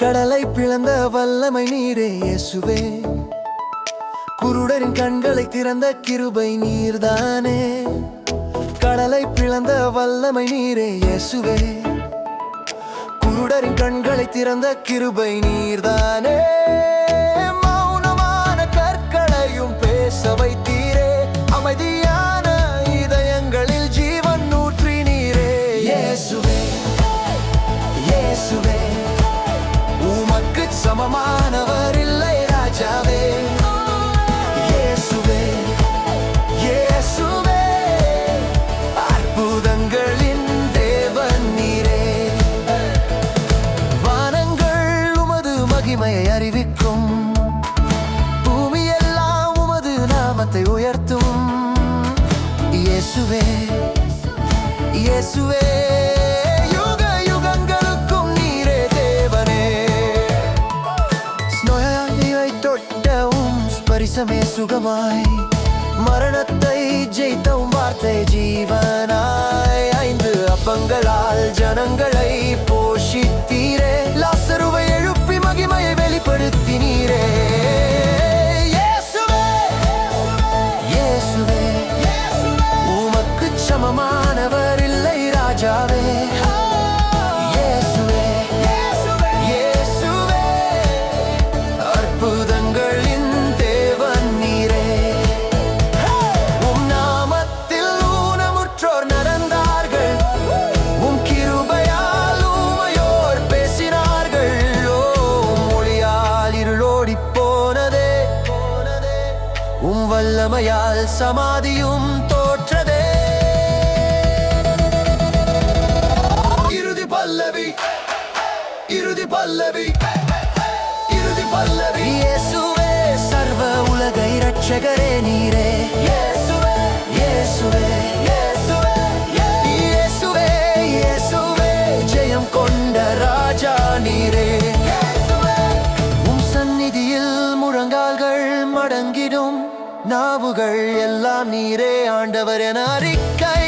கடலை பிளந்த வல்லமை நீரே இயேசுவே. குருடரின் கண்களை திறந்த கிருபை நீர்தானே. கடலை பிளந்த வல்லமை நீரே இயேசுவே. குருடரின் கண்களை திறந்த கிருபை நீர்தானே. மௌனமான கற்களையும் பேச வைத்தீரே. அமைதியான இதயங்களில் ஜீவன் ஊற்றி நீரே. இயேசுவே, இயேசுவே, உமக்கு சமமானவர் இல்லை ராஜாவே. இயேசுவே, இயேசுவே, அற்புதங்களின் தேவன் நீரே. வானங்கள் உமது மகிமையை அறிவிக்கும், பூமியெல்லாம் உமது நாமத்தை உயர்த்தும். இயேசுவே, இயேசுவே, யுக யுகங்களுக்கும் நீரே தேவனே. ஸ்நோயாலியை தொட்டவும் ஸ்பரிசமே சுகமாய், மரணத்தை ஜெயித்தவும் வார்த்தை ஜீவனாய். 5 அப்பங்களால் ஜனங்களை போஷித்தீரே. லாசருவை எழுப்பி மகிமையை வெளிப்படுத்தினீரே. இயேசுவே, இயேசுவே, உமக்கு சமமானவர் இல்லை ராஜாவே. இயேசுவே, இயேசுவே, அற்புதங்களின் தேவன் நீரே. உம் நாமத்தில் ஊனமுற்றோர் நடந்தார்கள், உம் கிருபையால் ஊமையோர் பேசினார்கள். மொழியால் இருளோடி போனதே, உம் வல்லமையால் சமாதியும் தோற்றதே. இறுதி பல்லவி, இறுதி பல்லவி, இறுதி பல்லவி. இயேசுவே, சர்வ உலகை இரட்சகரே நீரே. இயேசுவே, இயேசுவே, இயேசுவே, இயேசுவே, இயேசுவே, ஜெயம் கொண்ட ராஜா நீரே. உம் சந்நிதியில் முழங்கால்கள் மடங்கிடும், நாவுகள் எல்லாம் நீரே ஆண்டவர் என அறிக்கை